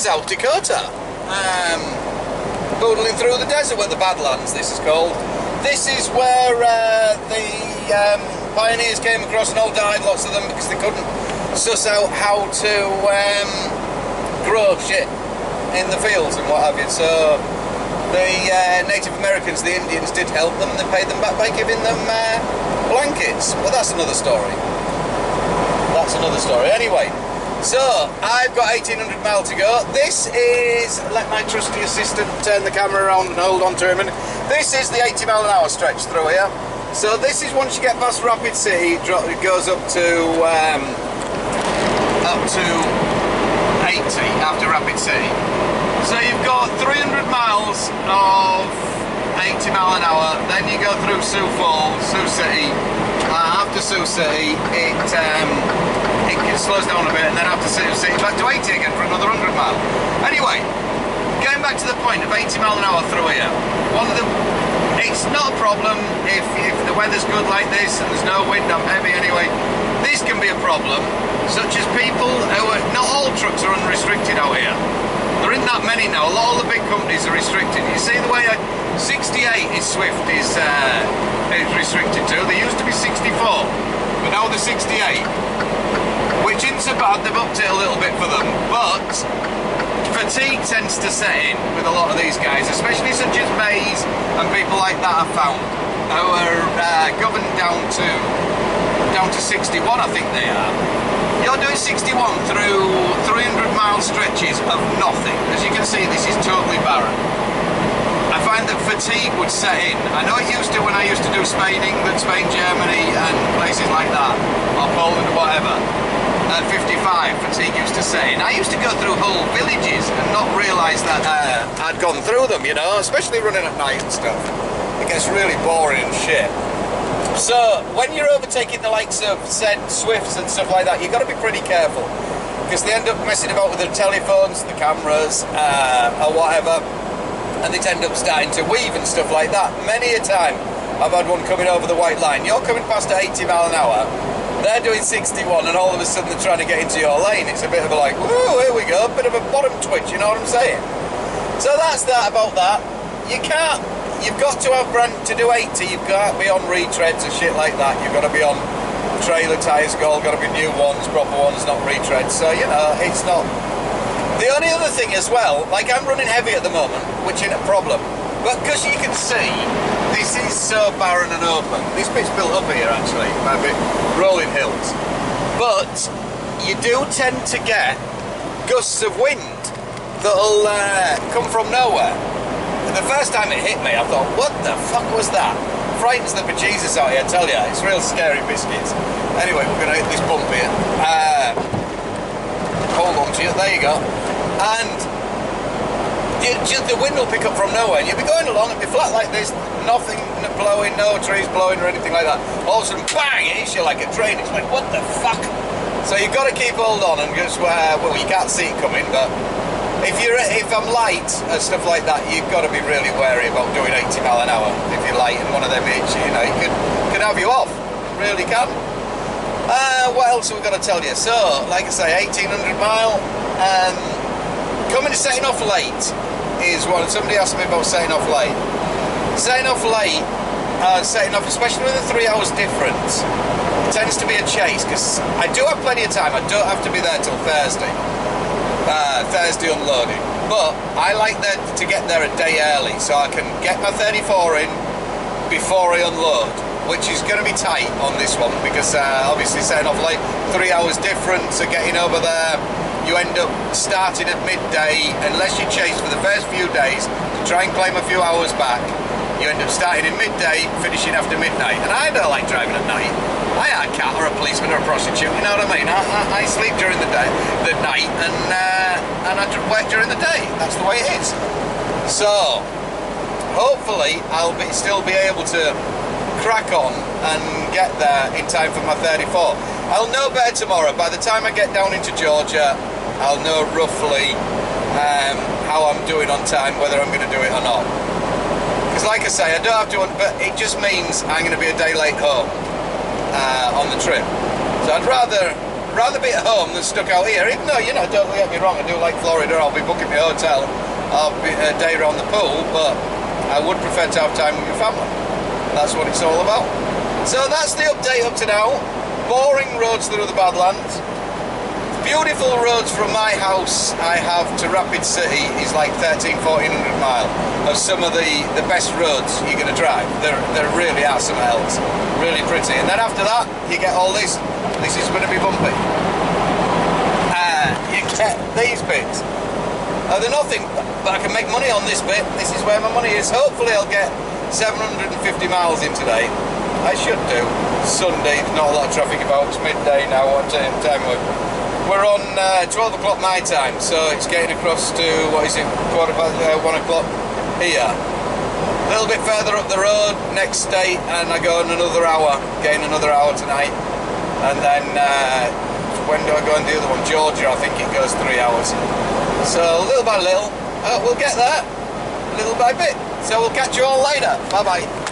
South Dakota. Boodling through the desert, where the Badlands, this is called. This is where the pioneers came across and all died, lots of them, because they couldn't suss out how to grow shit in the fields and what have you. So the Native Americans, the Indians, did help them, and they paid them back by giving them blankets. Well, that's another story. That's another story. Anyway, so I've got 1,800 miles to go. This is, let my trusty assistant turn the camera around and hold on to him. And this is the 80 mile an hour stretch through here. So this is once you get past Rapid City, it goes up to 80 after Rapid City. So you've got 300 miles of 80 mile an hour. Then you go through Sioux Falls, Sioux City. After Sioux City, it slows down a bit, and then after Sioux City, back to 80 again for another 100 miles. Anyway, going back to the point of 80 mile an hour through here, it's not a problem if the weather's good like this and there's no wind. I'm heavy anyway. This can be a problem, such as people who are, not all trucks are unrestricted out here. There isn't that many now. A lot of the big companies are restricted. You see the way 68 is Swift is restricted to. They used to be 64, but now they're 68, which isn't so bad. They've upped it a little bit for them, but fatigue tends to set in with a lot of these guys, especially such as Mays and people like that I've found, who are governed down to 61, I think they are. You're doing 61 through 300-mile stretches of nothing. As you can see, this is totally barren. I find that fatigue would set in. I know it used to when I used to do Spain, England, Spain, Germany and places like that, or Poland or whatever. At 55, fatigue used to set in. I used to go through whole villages and not realise that I'd gone through them, you know, especially running at night and stuff. It gets really boring and shit. So, when you're overtaking the likes of said Swifts and stuff like that, you've got to be pretty careful, because they end up messing about with their telephones, the cameras, or whatever, and they tend up starting to weave and stuff like that. Many a time, I've had one coming over the white line. You're coming past at 80 mile an hour, they're doing 61, and all of a sudden they're trying to get into your lane. It's a bit of a like, whoa, here we go, a bit of a bottom twitch, you know what I'm saying? So that's that about that. You can't. You've got to have brand to do 80. You've got to be on retreads and shit like that. You've got to be on trailer tyres. Got to be new ones, proper ones, not retreads. So you know, it's not. The only other thing as well, like I'm running heavy at the moment, which isn't a problem. But because you can see, this is so barren and open. This bit's built up here actually, by a bit rolling hills. But you do tend to get gusts of wind that'll come from nowhere. The first time it hit me, I thought, what the fuck was that? Frightens the bejesus out here, I tell you. It's real scary biscuits. Anyway, we're going to hit this bump here. Hold on to you, there you go. And the wind will pick up from nowhere, and you'll be going along and be flat like this, nothing blowing, no trees blowing or anything like that. All of a sudden, bang, it hits you like a train. It's like, what the fuck? So you've got to keep hold on and just, well, you can't see it coming, but if I'm light and stuff like that, you've got to be really wary about doing 80 mile an hour. If you're light and one of them hits you, know, it could have you off. It really can. What else have we got to tell you? So, like I say, 1,800 mile. Coming to setting off late is what somebody asked me about setting off late. Setting off late, setting off, especially with a 3 hours difference, tends to be a chase, because I do have plenty of time. I don't have to be there till Thursday. Thursday unloading, but I like to get there a day early so I can get my 34 in before I unload, which is going to be tight on this one because obviously setting off late, 3 hours difference, so getting over there, you end up starting at midday, unless you chase for the first few days to try and claim a few hours back. You end up starting in midday, finishing after midnight, and I don't like driving at night. I ain't a cat or a policeman or a prostitute, you know what I mean? I sleep during the day, the night, and I work during the day. That's the way it is. So, hopefully, I'll still be able to crack on and get there in time for my 34. I'll know better tomorrow. By the time I get down into Georgia, I'll know roughly how I'm doing on time, whether I'm going to do it or not. Because like I say, I don't have to, but it just means I'm going to be a day late home on the trip. So I'd rather rather be at home than stuck out here, even though, you know, don't get me wrong, I do like Florida. I'll be booking my hotel, I'll be a day around the pool, but I would prefer to have time with your family. That's what it's all about. So that's the update up to now. Boring roads through the Badlands. Beautiful roads from my house I have to Rapid City is like 1,400 miles of some of the best roads you're going to drive. There really are some else. Really pretty. And then after that, you get all this. This is going to be bumpy. You get these bits. They're nothing, but I can make money on this bit. This is where my money is. Hopefully I'll get 750 miles in today. I should do. Sunday, not a lot of traffic about. It's midday now. What time we're on 12 o'clock my time, so it's getting across to, what is it, 1 o'clock here. A little bit further up the road, next state, and I go on another hour, gain another hour tonight. And then, when do I go on the other one? Georgia, I think it goes 3 hours. So, little by little, we'll get there, little by bit. So we'll catch you all later. Bye-bye.